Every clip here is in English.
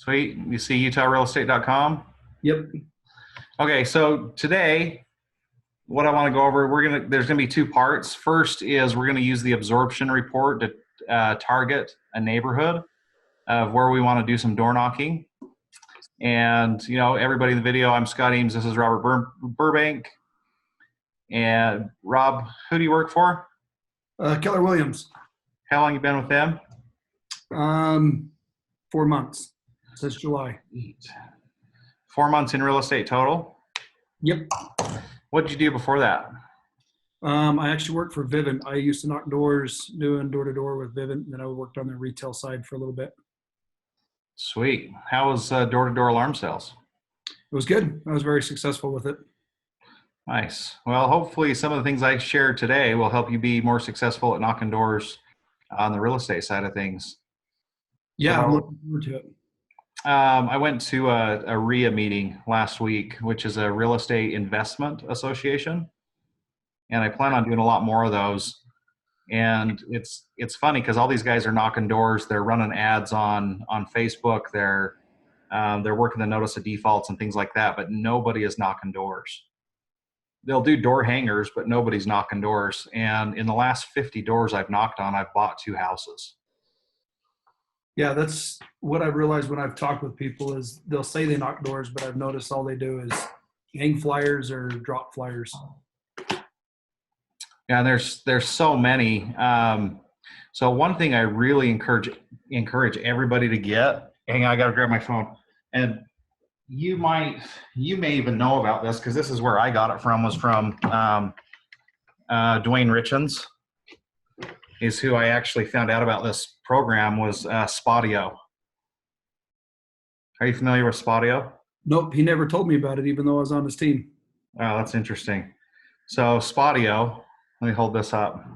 Sweet. You see utahrealestate.com? Yep. Okay, so today, what I want to go over, there's gonna be two parts. First is we're gonna use the absorption report to target a neighborhood of where we want to do some door knocking. And everybody in the video, I'm Scott Eames. This is Robert Burbank. And Rob, who do you work for? Keller Williams. How long you been with them? 4 months since July. 4 months in real estate total? Yep. What did you do before that? I actually worked for Vivint. I used to knock doors, doing door-to-door with Vivint, and then I worked on the retail side for a little bit. Sweet. How was door-to-door alarm sales? It was good. I was very successful with it. Nice. Well, hopefully some of the things I shared today will help you be more successful at knocking doors on the real estate side of things. Yeah, I'm looking forward to it. I went to a REIA meeting last week, which is a real estate investment association. And I plan on doing a lot more of those. And it's funny because all these guys are knocking doors. They're running ads on Facebook. They're working the notice of defaults and things like that, but nobody is knocking doors. They'll do door hangers, but nobody's knocking doors. And in the last 50 doors I've knocked on, I've bought 2 houses. Yeah, that's what I've realized when I've talked with people is they'll say they knock doors, but I've noticed all they do is hang flyers or drop flyers. Yeah, there's so many. So one thing I really encourage everybody to get. Hang on, I gotta grab my phone. And you may even know about this because this is where I got it from. Was from Dwayne Richens, is who I actually found out about this program was Spotio. Are you familiar with Spotio? Nope, he never told me about it, even though I was on his team. Oh, that's interesting. So Spotio. Let me hold this up.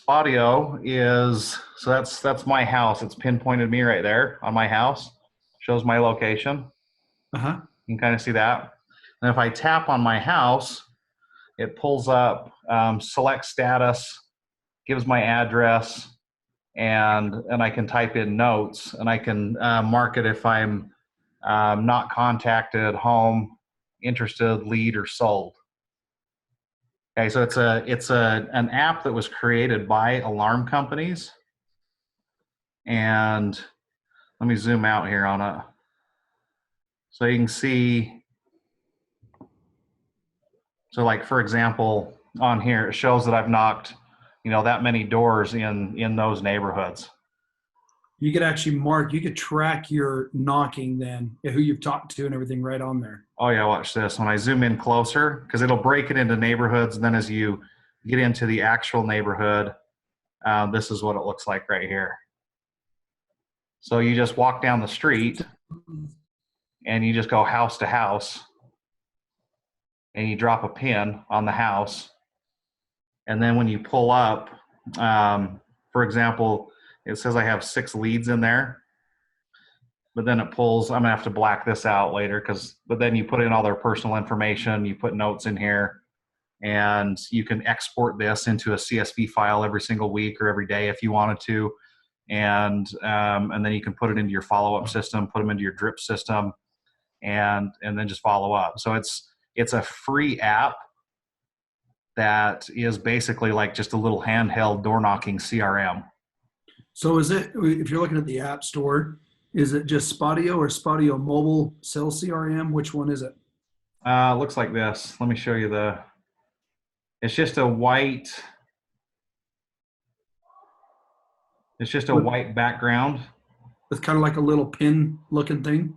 Spotio is, so that's my house. It's pinpointed me right there on my house. Shows my location. Uh-huh. You can kind of see that. And if I tap on my house, it pulls up select status, gives my address, and I can type in notes, and I can mark it if I'm not contacted, home, interested, lead, or sold. Okay, so it's an app that was created by alarm companies. And let me zoom out here on it. So you can see, so like for example, on here, it shows that I've knocked, that many doors in those neighborhoods. You could actually you could track your knocking then, who you've talked to and everything right on there. Oh yeah, watch this. When I zoom in closer, because it'll break it into neighborhoods, and then as you get into the actual neighborhood, this is what it looks like right here. So you just walk down the street, and you just go house to house, and you drop a pin on the house, and then when you pull up, for example, it says I have 6 leads in there. But then it pulls, I'm gonna have to black this out later but then you put in all their personal information, you put notes in here, and you can export this into a CSV file every single week or every day if you wanted to. And then you can put it into your follow-up system, put them into your drip system, and then just follow up. So it's a free app that is basically like just a little handheld door knocking CRM. So is it, if you're looking at the App Store, is it just Spotio or Spotio Mobile Sales CRM? Which one is it? Looks like this. Let me show you it's just a white background. With kind of like a little pin looking thing?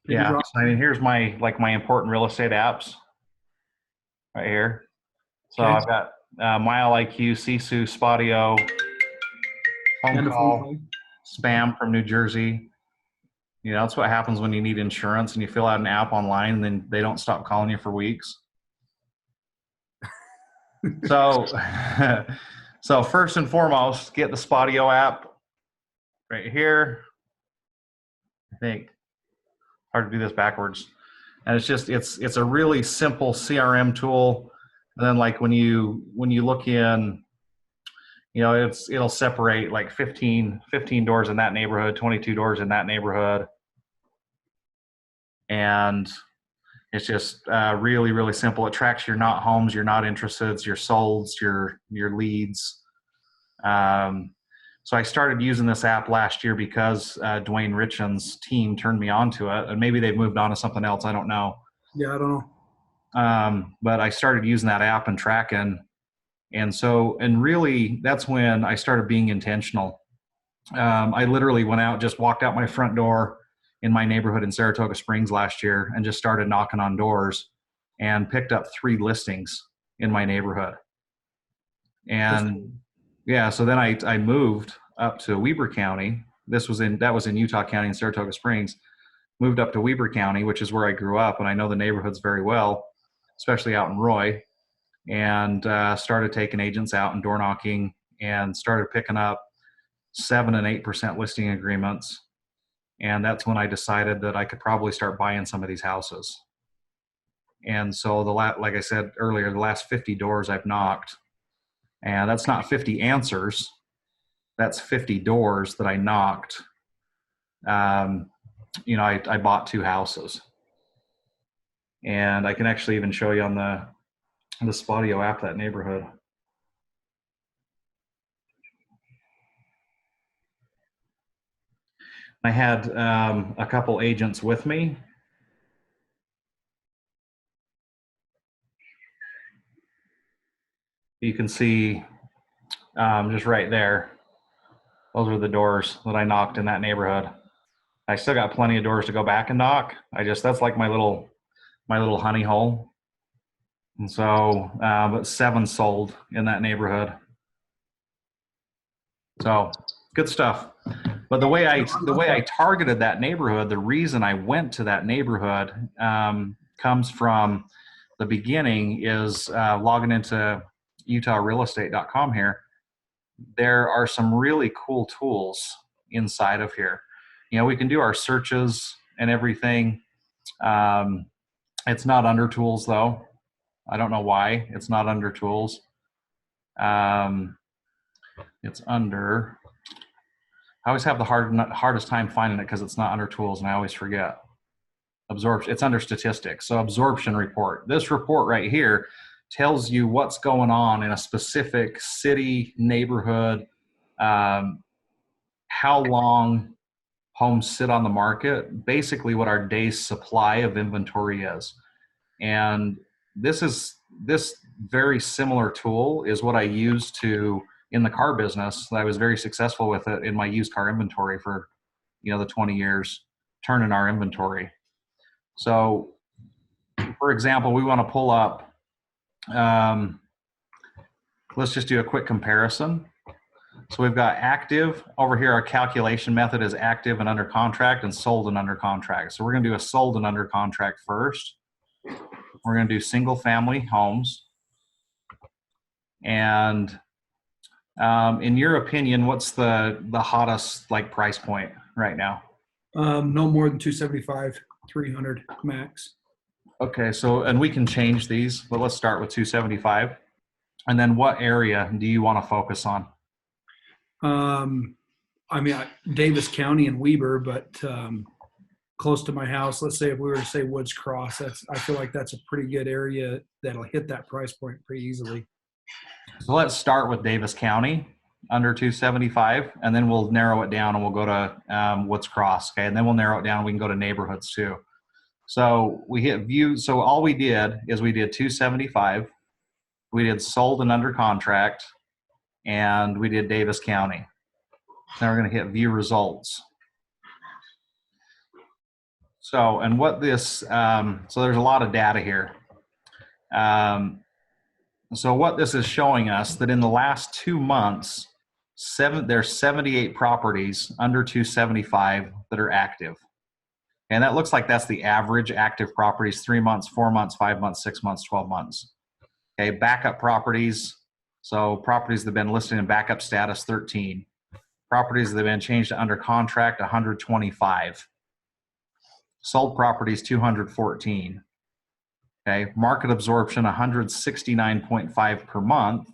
Yeah, I mean, here's my important real estate apps right here. So okay. I've got Mile IQ, Sisu, Spotio, Home Call, Spam from New Jersey. That's what happens when you need insurance and you fill out an app online and then they don't stop calling you for weeks. So first and foremost, get the Spotio app right here. I think hard to do this backwards. And it's a really simple CRM tool. And then like when you look in, it'll separate like 15 doors in that neighborhood, 22 doors in that neighborhood. And it's just really, really simple. It tracks your not homes, your not interested, your solds, your leads. So I started using this app last year because Dwayne Richan's team turned me on to it, and maybe they've moved on to something else. I don't know. Yeah, I don't know. But I started using that app and tracking. And really, that's when I started being intentional. I literally went out, just walked out my front door in my neighborhood in Saratoga Springs last year and just started knocking on doors and picked up 3 listings in my neighborhood. And yeah, so then I moved up to Weber County. That was in Utah County in Saratoga Springs. Moved up to Weber County, which is where I grew up, and I know the neighborhoods very well, especially out in Roy. And started taking agents out and door knocking, and started picking up 7 and 8% listing agreements. And that's when I decided that I could probably start buying some of these houses. And so like I said earlier, the last 50 doors I've knocked, and that's not 50 answers, that's 50 doors that I knocked. I bought 2 houses, and I can actually even show you on the Spodio app that neighborhood. I had a couple agents with me. You can see just right there, those are the doors that I knocked in that neighborhood. I still got plenty of doors to go back and knock. That's like my little honey hole. And so, but 7 sold in that neighborhood. So good stuff. But the way I targeted that neighborhood, the reason I went to that neighborhood comes from the beginning is logging into utahrealestate.com here. There are some really cool tools inside of here. We can do our searches and everything. It's not under tools though. I don't know why it's not under tools. It's under, I always have the hardest time finding it because it's not under tools, and I always forget. Absorption, it's under statistics. So absorption report. This report right here tells you what's going on in a specific city, neighborhood, how long homes sit on the market, basically what our day's supply of inventory is. And this very similar tool is what I use in the car business. I was very successful with it in my used car inventory for, the 20 years turning our inventory. So for example, we want to pull up, let's just do a quick comparison. So we've got active over here. Our calculation method is active and under contract, and sold and under contract. So we're going to do a sold and under contract first. We're going to do single family homes. And in your opinion, what's the hottest price point right now? No more than 275, 300 max. Okay, and we can change these, but let's start with 275. And then what area do you want to focus on? Davis County and Weber, but close to my house. Let's say if we were to say Woods Cross, I feel like that's a pretty good area that'll hit that price point pretty easily. So let's start with Davis County under 275, and then we'll narrow it down and we'll go to Woods Cross. Okay, and then we'll narrow it down. We can go to neighborhoods too. So we hit view. So all we did is we did 275. We did sold and under contract, and we did Davis County. Now we're going to hit view results. So, and what this, so there's a lot of data here. So what this is showing us that in the last 2 months, there's 78 properties under 275 that are active. And that looks like that's the average active properties, 3 months, 4 months, 5 months, 6 months, 12 months. Okay, backup properties. So properties that have been listed in backup status, 13. Properties that have been changed to under contract, 125. Sold properties, 214. Okay, market absorption, 169.5 per month.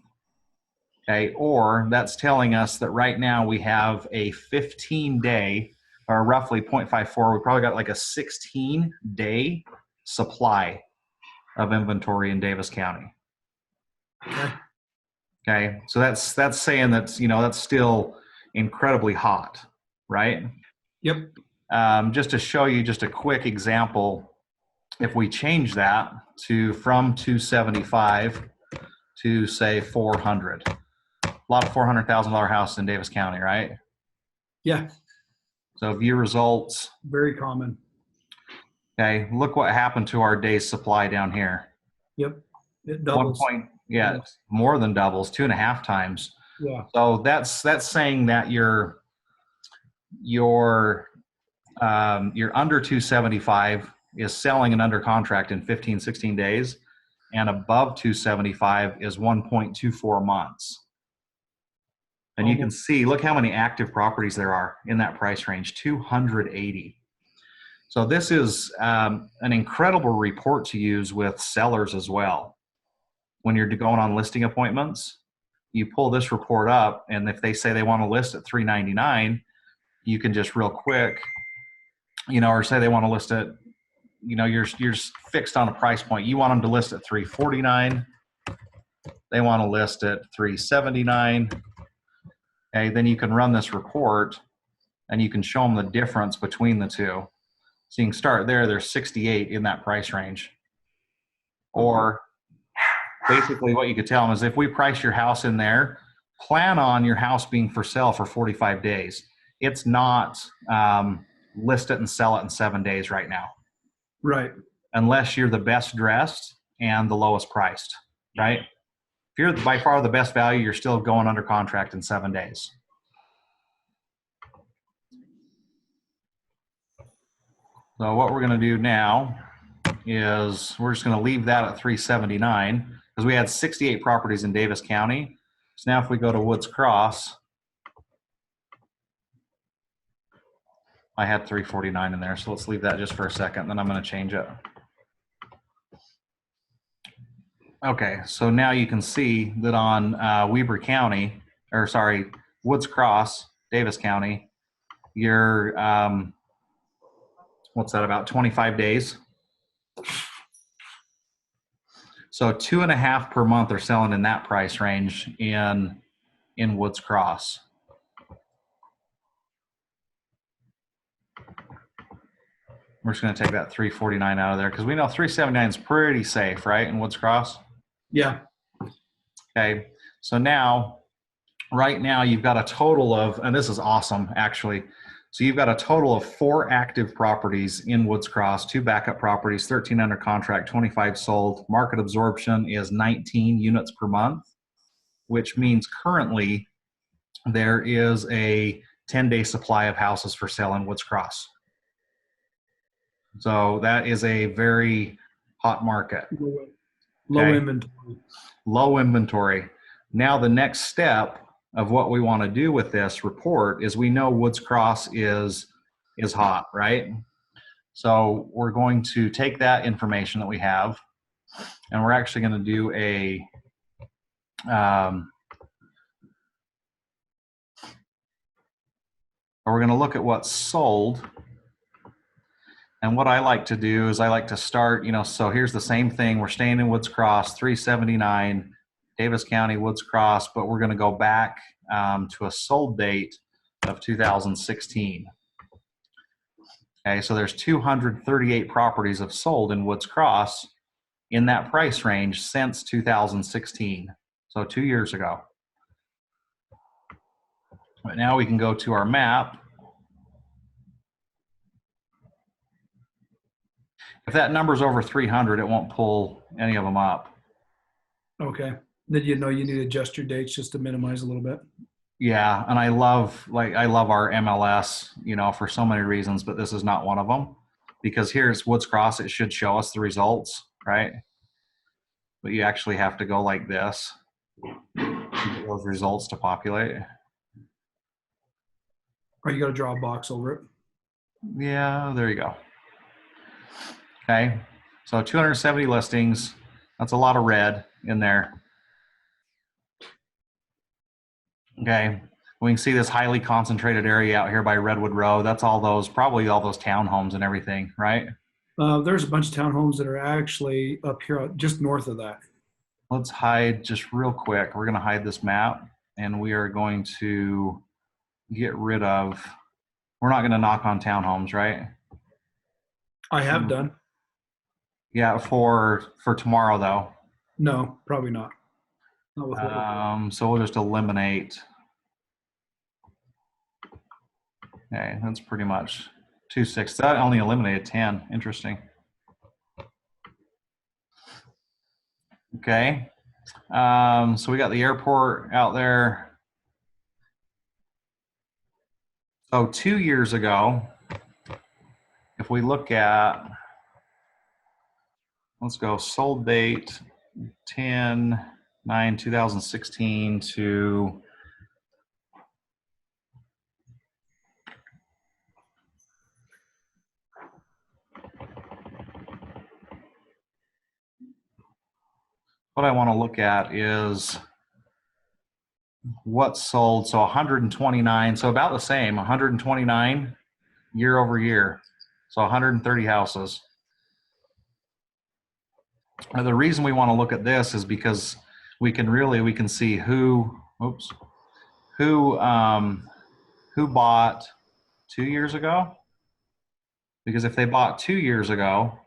Okay, or that's telling us that right now we have a 15-day or roughly 0.54, we probably got like a 16-day supply of inventory in Davis County. Okay. Okay, so that's saying that, you know, that's still incredibly hot, right? Yep. Just to show you just a quick example, if we change that to from 275 to say 400, a lot of $400,000 houses in Davis County, right? Yeah. So view results. Very common. Okay, look what happened to our day's supply down here. Yep. It 1 doubles. point, yeah, more than doubles, 2.5 times. Yeah. So that's saying that you're under 275 is selling and under contract in 15, 16 days, and above 275 is 1.24 months. And you can see, look how many active properties there are in that price range, 280. So this is an incredible report to use with sellers as well. When you're going on listing appointments, you pull this report up, and if they say they want to list at $399, you can just real quick, you know, or say they want to list it, you know, you're fixed on a price point. You want them to list at $349. They want to list at $379. Okay, then you can run this report and you can show them the difference between the two. So you can start there, there's 68 in that price range. Or basically what you could tell them is if we price your house in there, plan on your house being for sale for 45 days. It's not list it and sell it in 7 days right now. Right. Unless you're the best dressed and the lowest priced, right? If you're by far the best value, you're still going under contract in 7 days. So what we're going to do now is we're just going to leave that at 379 because we had 68 properties in Davis County. So now if we go to Woods Cross, I had 349 in there. So let's leave that just for a second. Then I'm going to change it. Okay, so now you can see that on Weber County, or sorry, Woods Cross, Davis County, you're, what's that, about 25 days? So 2.5 per month are selling in that price range in Woods Cross. We're just going to take that 349 out of there because we know 379 is pretty safe, right, in Woods Cross? Yeah. Okay, so now, right now you've got a total of, and this is awesome actually, so you've got a total of 4 active properties in Woods Cross, 2 backup properties, 13 under contract, 25 sold. Market absorption is 19 units per month, which means currently there is a 10-day supply of houses for sale in Woods Cross. So that is a very hot market. Low Okay. inventory. Low inventory. Now the next step of what we want to do with this report is we know Woods Cross is hot, right? So we're going to take that information that we have and we're actually going to do a we're going to look at what's sold. And what I like to do is I like to start, you know, so here's the same thing. We're staying in Woods Cross, 379, Davis County, Woods Cross, but we're going to go back to a sold date of 2016. Okay, so there's 238 properties have sold in Woods Cross in that price range since 2016, so 2 years ago. But now we can go to our map. If that number's over 300, it won't pull any of them up. Okay. Then you know you need to adjust your dates just to minimize a little bit. Yeah, and I love our MLS, you know, for so many reasons, but this is not one of them. Because here's Woods Cross, it should show us the results, right? But you actually have to go like this to get those results to populate. Or you got to draw a box over it. Yeah, there you go. Okay, so 270 listings. That's a lot of red in there. Okay, We can see this highly concentrated area out here by Redwood Road. That's all those, probably all those townhomes and everything, right? There's a bunch of townhomes that are actually up here just north of that. Let's hide just real quick. We're going to hide this map, and we are going to get rid of, we're not going to knock on townhomes, right? I have done. Yeah, for tomorrow though. No, probably not. Not with what So we'll just eliminate. Okay, that's pretty much 2/6. That only eliminated 10. Interesting. Okay. So we got the airport out there. So 2 years ago, if we look at, let's go sold date 10/9/2016 to what I want to look at is what's sold. So 129, so about the same, 129 year over year. So 130 houses. Now, the reason we want to look at this is because we can see who bought 2 years ago. Because if they bought 2 years ago,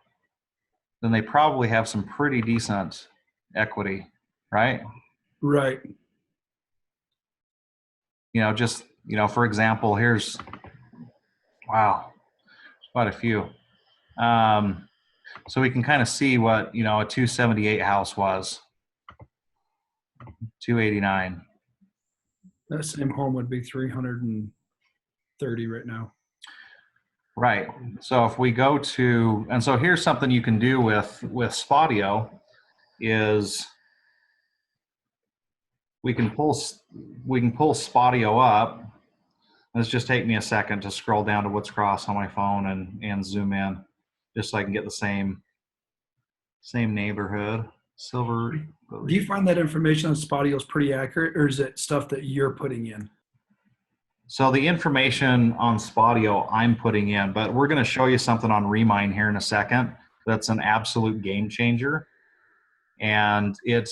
then they probably have some pretty decent equity, right? Right. Just, for example, here's, wow, quite a few. So we can kind of see what, a 278 house was, 289. That same home would be 330 right now. Right. So if we go to, and so here's something you can do with Spotio is we can pull Spotio up. Let's just take me a second to scroll down to Woods Cross on my phone and zoom in, just so I can get the same neighborhood. Silver. Do you find that information on Spotio is pretty accurate, or is it stuff that you're putting in? So the information on Spotio I'm putting in, but we're going to show you something on Remine here in a second that's an absolute game changer. And it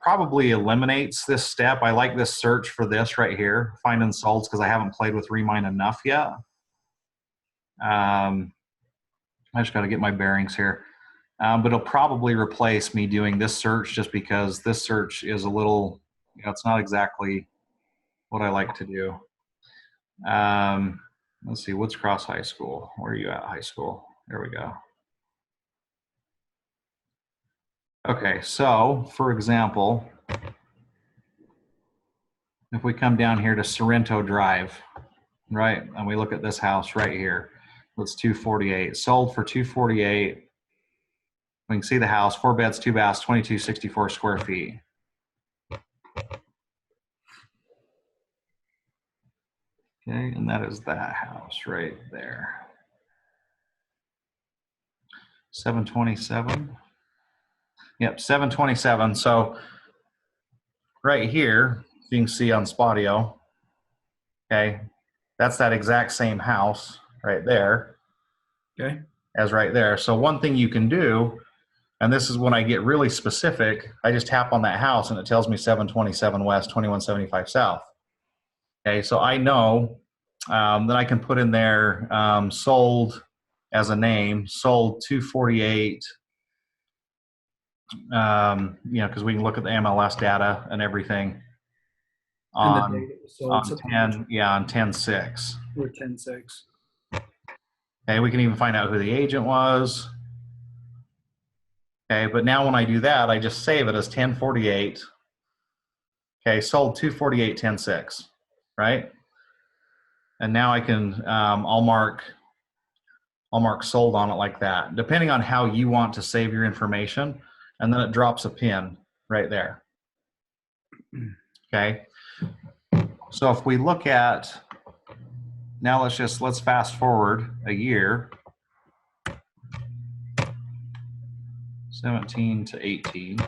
probably eliminates this step. I like this search for this right here, find and solds, because I haven't played with Remine enough yet. I just got to get my bearings here. But it'll probably replace me doing this search, just because this search is a little, it's not exactly what I like to do. Let's see, Woods Cross High School. Where are you at, high school? There we go. Okay, so for example, if we come down here to Sorrento Drive, right, and we look at this house right here, it's 248, sold for 248. We can see the house, 4 beds, 2 baths, 2264 square feet. Okay, and that is that house right there. 727. Yep, 727. So right here, you can see on Spotio, okay, that's that exact same house right there. Okay. As right there. So one thing you can do, and this is when I get really specific, I just tap on that house and it tells me 727 west, 2175 south. Okay, so I know that I can put in there sold as a name, sold 248, because we can look at the MLS data and everything on 10/6. Or 10/6. Okay, we can even find out who the agent was. Okay, but now when I do that, I just save it as 1048. Okay, sold 248 10/6, right? And now I can I'll mark sold on it like that, depending on how you want to save your information, and then it drops a pin right there. Okay, so if we look at now, let's fast forward a year, 17 to 18.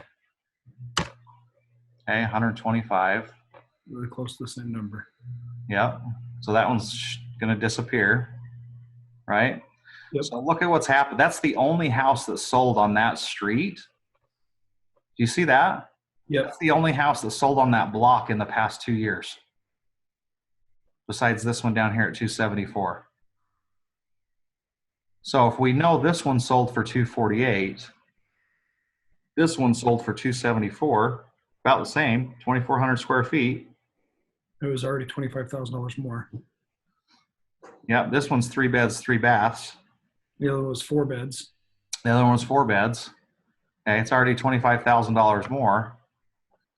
Okay, 125. Really close to the same number. Yep. So that one's going to disappear, right? Yep. So look at what's happened. That's the only house that sold on that street. Do you see that? Yep. That's the only house that sold on that block in the past 2 years. Besides this one down here at 274. So if we know this one sold for 248, this one sold for 274, about the same, 2,400 square feet. It was already $25,000 more. Yep, this one's 3 beds, 3 baths. The other was 4 beds. The other one's 4 beds. Okay, it's already $25,000 more.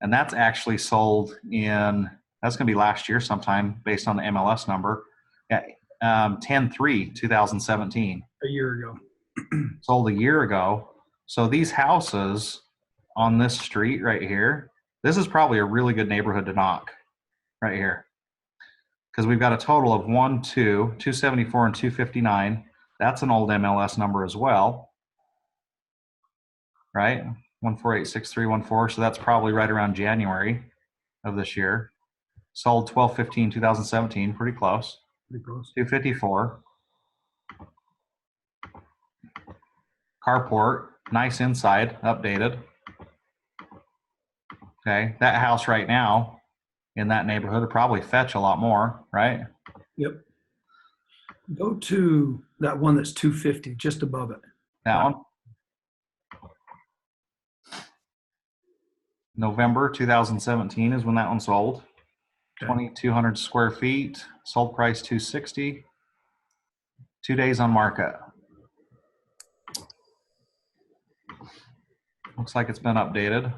And that's actually sold in, that's going to be last year sometime based on the MLS number. Yeah, 10/3/2017. A year ago. Sold a year ago. So these houses on this street right here, this is probably a really good neighborhood to knock right here. Because we've got a total of 274 and 259. That's an old MLS number as well, right? 1486314. So that's probably right around January of this year. Sold 12/15/2017, pretty close. Pretty close. 254. Carport, nice inside, updated. Okay, that house right now in that neighborhood would probably fetch a lot more, right? Yep. Go to that one that's 250, just above it. That one. November 2017 is when that one sold. Okay. 2,200 square feet, sold price 260. 2 days on market. Looks like it's been updated.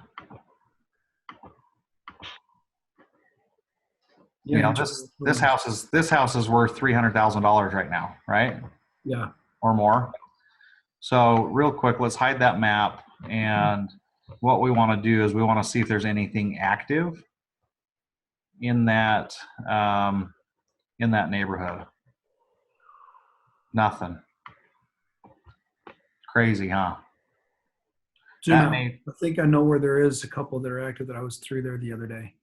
Yeah, You know, this house is worth $300,000 right now, right? Yeah. Or more. So real quick, let's hide that map. And what we want to do is we want to see if there's anything active in that neighborhood. Nothing. Crazy, huh? Zoom out. I think I know where there is a couple that are active that I was through there the other day.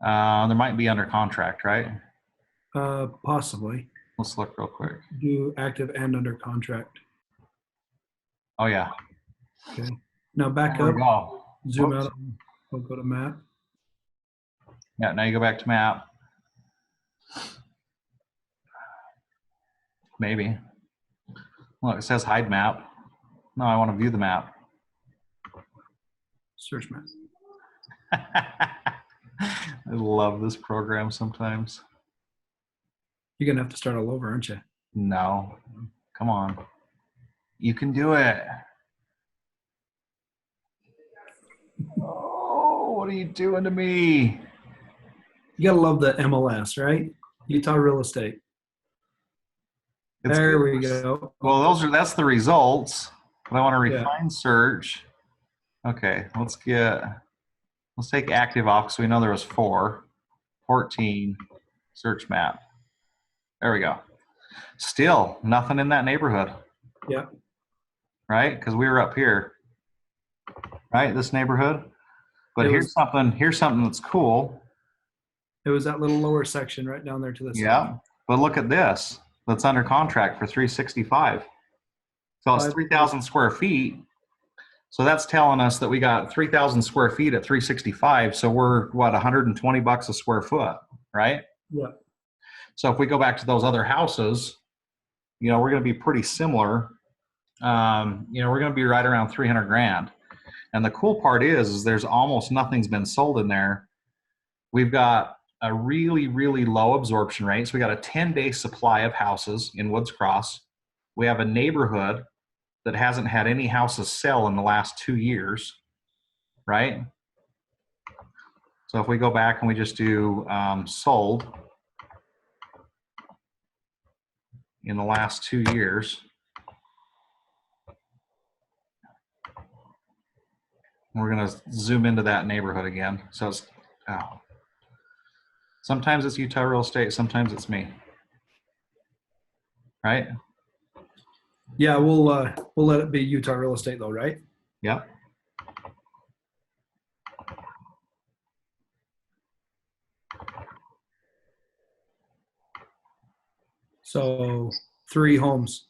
There might be under contract, right? Possibly. Let's look real quick. Do active and under contract. Oh yeah. Okay. Now back There up. we go. Zoom Whoops. out. We'll go to map. Yeah, now you go back to map. Maybe. Look, it says hide map. No, I want to view the map. Search map. I love this program sometimes. You're going to have to start all over, aren't you? No. Come on. You can do it. Oh, what are you doing to me? You got to love the MLS, right? Utah real estate. It's there good. We go. Well, that's the results. But I want to refine search. Okay, let's take active off because we know there was 4. 14, search map. There we go. Still nothing in that neighborhood. Yeah. Right? Because we were up here. Right? This neighborhood. But here's something that's cool. It was that little lower section right down there to the side. Yeah. But look at this. That's under contract for 365. So it's 3,000 square feet. So that's telling us that we got 3,000 square feet at 365. So we're what, $120 a square foot, right? Yeah. So if we go back to those other houses, you know, we're going to be pretty similar. You know, we're going to be right around 300 grand. And the cool part is there's almost nothing's been sold in there. We've got a really, really low absorption rate. So we got a 10-day supply of houses in Woods Cross. We have a neighborhood that hasn't had any houses sell in the last 2 years, right? So if we go back and we just do sold in the last 2 years, we're going to zoom into that neighborhood again. So it's, sometimes it's Utah real estate, sometimes it's me, right? Yeah, we'll let it be Utah real estate though, right? Yep. So 3 homes.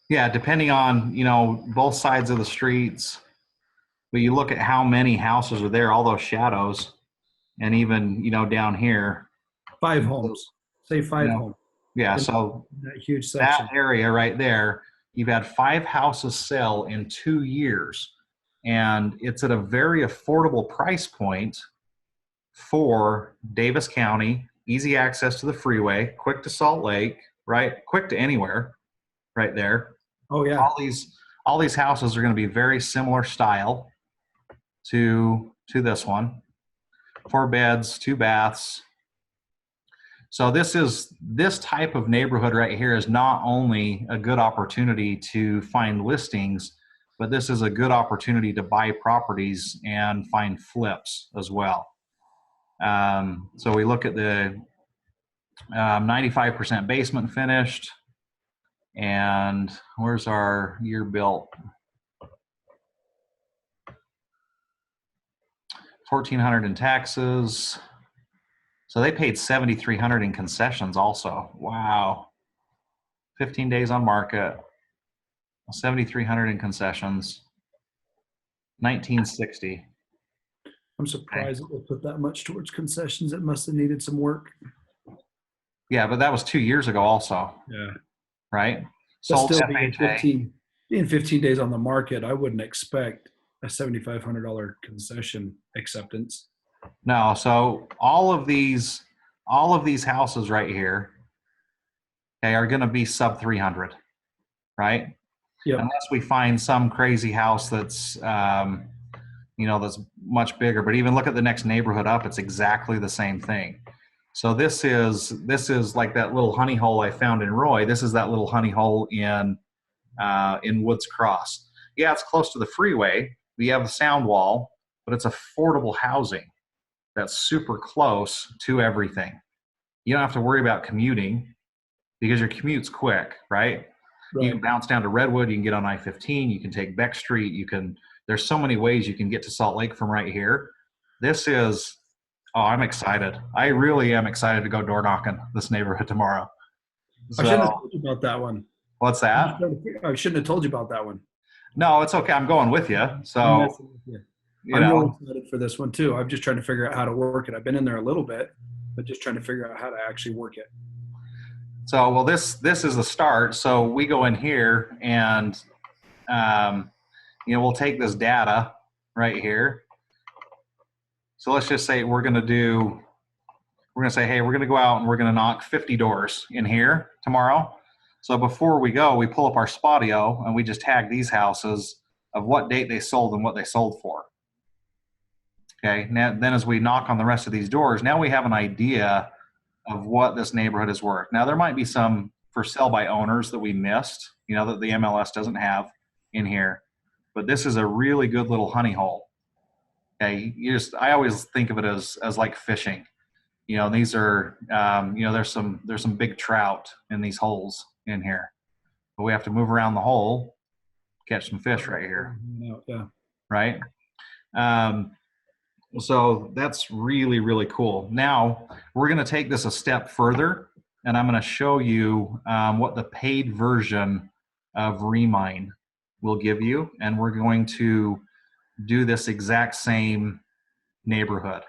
Yeah, depending on, you know, both sides of the streets. But you look at how many houses are there, all those shadows, and even, you know, down here, 5 so, homes. Say you 5 know, homes yeah, in so that huge that section. area right there, you've had 5 houses sell in 2 years. And it's at a very affordable price point for Davis County, easy access to the freeway, quick to Salt Lake, right? Quick to anywhere right there. Oh yeah. All these houses are going to be very similar style to this one. 4 beds, 2 baths. So this type of neighborhood right here is not only a good opportunity to find listings, but this is a good opportunity to buy properties and find flips as well. So we look at the 95% basement finished, and where's our year built? 1,400 in taxes. So they paid 7,300 in concessions also. Wow. 15 days on market, 7,300 in concessions, 1960. I'm surprised that they put that much towards concessions. It must have needed some work. Yeah, but that was 2 years ago also, Yeah. right? But Sold still FHA. being 15 days on the market, I wouldn't expect a $7,500 concession acceptance. No, so all of these houses right here, okay, are going to be sub 300, right? Yep. Unless we find some crazy house that's you know, that's much bigger. But even look at the next neighborhood up; it's exactly the same thing. So this is like that little honey hole I found in Roy. This is that little honey hole in Woods Cross. Yeah, it's close to the freeway. We have the sound wall, but it's affordable housing that's super close to everything. You don't have to worry about commuting because your commute's quick, right? You can Right. bounce down to Redwood. You can get on I-15. You can take Beck Street. There's so many ways you can get to Salt Lake from right here. This is, oh, I'm excited. I really am excited to go door knocking this neighborhood tomorrow. I shouldn't have So told you about that one. what's that? I shouldn't have told you about that one. No, it's okay. I'm going with you. I'm So, messing with you. you I'm really know, excited for this one too. I'm just trying to figure out how to work it. I've been in there a little bit, but just trying to figure out how to actually work it. so well, this is the start. So we go in here and, um, you know, we'll take this data right here. So let's just say we're going to say, hey, we're going to go out and we're going to knock 50 doors in here tomorrow. So before we go, we pull up our Spotio and we just tag these houses of what date they sold and what they sold for. Okay. Now, then as we knock on the rest of these doors, now we have an idea of what this neighborhood is worth. Now there might be some for sale by owners that we missed, you know, that the MLS doesn't have in here, but this is a really good little honey hole. Okay. I always think of it as like fishing. You know, these are, you know, there's some big trout in these holes in here, but we have to move around the hole, catch some fish right here, Yeah. right? So that's really, really cool. Now we're going to take this a step further, and I'm going to show you what the paid version of Remine will give you, and we're going to do this exact same neighborhood.